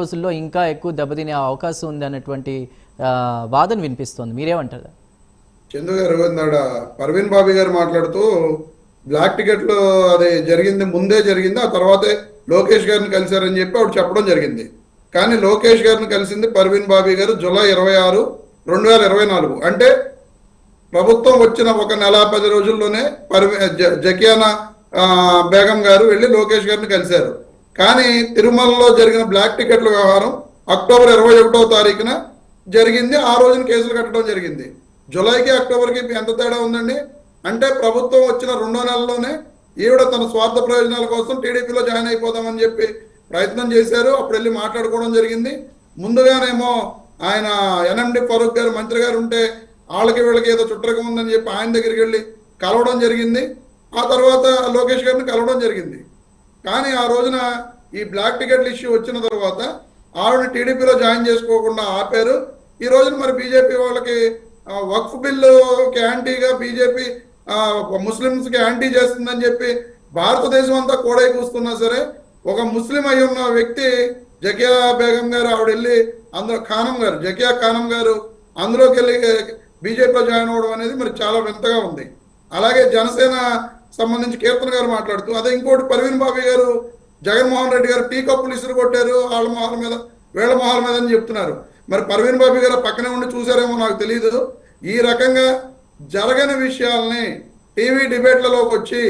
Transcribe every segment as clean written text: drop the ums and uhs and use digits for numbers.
రోజుల్లో ఇంకా ఎక్కువ దెబ్బతినే అవకాశం ఉంది అన్నటువంటి వాదన వినిపిస్తోంది. మీరేమంటారు? చందు గారు పర్వీన్ బాబీ గారు మాట్లాడుతూ బ్లాక్ టికెట్లు అది జరిగింది, ముందే జరిగింది, ఆ తర్వాతే లోకేష్ గారిని కలిశారని చెప్పి ఆవిడ చెప్పడం జరిగింది. కానీ లోకేష్ గారిని కలిసింది పర్వీన్ బాబీ గారు జూలై 26, 2024. అంటే ప్రభుత్వం వచ్చిన ఒక నెల 10 రోజుల్లోనే జకియానా బేగం గారు వెళ్ళి లోకేష్ గారిని కలిశారు. కానీ తిరుమలలో జరిగిన బ్లాక్ టికెట్ల వ్యవహారం అక్టోబర్ 21వ తారీఖున జరిగింది. ఆ రోజున కేసులు కట్టడం జరిగింది. జూలైకి అక్టోబర్కి ఎంత తేడా ఉందండి? అంటే ప్రభుత్వం వచ్చిన 2వ నెలలోనే ఈవిడ తన స్వార్థ ప్రయోజనాల కోసం టీడీపీలో జాయిన్ అయిపోదామని చెప్పి ప్రయత్నం చేశారు. అప్పుడు వెళ్ళి మాట్లాడుకోవడం జరిగింది. ముందుగానేమో ఆయన ఎన్ఎండి ఫరూక్ గారు మంత్రి గారు ఉంటే వాళ్ళకి వీళ్ళకి ఏదో చుట్టరకం ఉందని చెప్పి ఆయన దగ్గరికి వెళ్ళి కలవడం జరిగింది. ఆ తర్వాత లోకేష్ గారిని కలవడం జరిగింది. కానీ ఆ రోజున ఈ బ్లాక్ టికెట్ల ఇష్యూ వచ్చిన తర్వాత ఆవిడని టీడీపీలో జాయిన్ చేసుకోకుండా ఆపారు. ఈ రోజున మరి బీజేపీ వాళ్ళకి వక్ఫ్ బిల్లుకి యాంటీగా బీజేపీ ముస్లిమ్స్కి యాంటీ చేస్తుందని చెప్పి భారతదేశం అంతా కోడై కూస్తున్నా సరే ఒక ముస్లిం అయి ఉన్న వ్యక్తి జకియా బేగం గారు ఆవిడ వెళ్ళి అందులో జకియా ఖానం గారు అందులోకి వెళ్ళి బీజేపీలో జాయిన్ అవ్వడం అనేది మరి చాలా వింతగా ఉంది. అలాగే జనసేన సంబంధించి కీర్తన గారు మాట్లాడుతూ అదే ఇంకోటి పర్వీన్ బాబీ గారు జగన్మోహన్ రెడ్డి గారు టీ కప్పులు ఇసురు కొట్టారు వాళ్ళ మొహాల మీద వీళ్ళ మొహాల మీద అని చెప్తున్నారు. మరి పర్వీన్ బాబీ గారు పక్కనే ఉండి చూసారేమో నాకు తెలియదు. ఈ రకంగా జరగని విషయాల్ని టీవీ డిబేట్లలోకి వచ్చి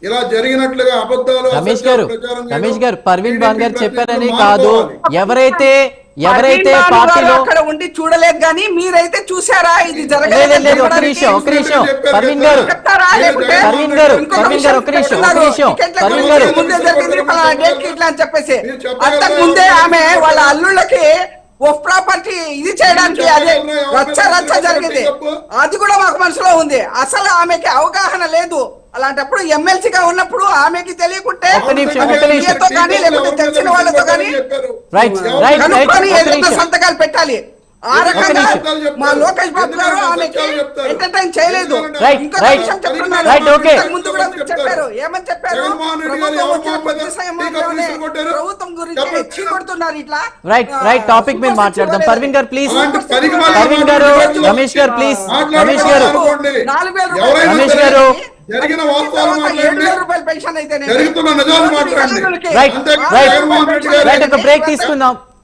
ఇలా జరిగినట్లుగా అబద్ధాలు రమేష్ గారు పర్వీన్ బాబు గారు చెప్పారని కాదు, ఎవరైతే పార్టీలో అక్కడ ఉండి చూడలేదు కానీ మీరైతే చూసారా? ఇది జరగలేదు. పర్వీన్ గారు ఇట్లా అని చెప్పేసి అంతకు ముందే ఆమె వాళ్ళ అల్లుళ్ళకి ఓఫ్ ప్రాపర్టీ ఇది చేయడానికి అదే రచ్చ జరిగింది. అది కూడా మాకు మనసులో ఉంది. అసలు ఆమెకి అవగాహన లేదు. అలాంటప్పుడు ఎమ్మెల్సీగా ఉన్నప్పుడు ఆమెకి తెలియకుంటే కానీ లేకపోతే తెలిసిన వాళ్ళతో కానీ సంతకాలు పెట్టాలి. ఆ రకంగా మా లోకేష్ బాబు గారు ఆమెకి ఎంటర్టైన్ చేయలేదు. ఇంకొక విషయం చెప్తున్నారు, ముందు కూడా చెప్పారు. ఏమని చెప్పారు? ప్రభుత్వం గురించి చీకొడుతున్నారు. ఇట్లా టాపిక్ మీద మాట్లాడదాం. పర్వీన్ గారు ప్లీజ్. పర్వీన్ గారు, రమేష్ గారు ప్లీజ్. రమేష్ గారు, 4,000 రమేష్ గారు జరిగిన వాస్తవాలు మాట్లాడండి, రూపాయల పెన్షన్ అయితే జరుగుతున్న నిజాలు మాట్లాడండి. రైట్ ఒక బ్రేక్ తీసుకుందాం.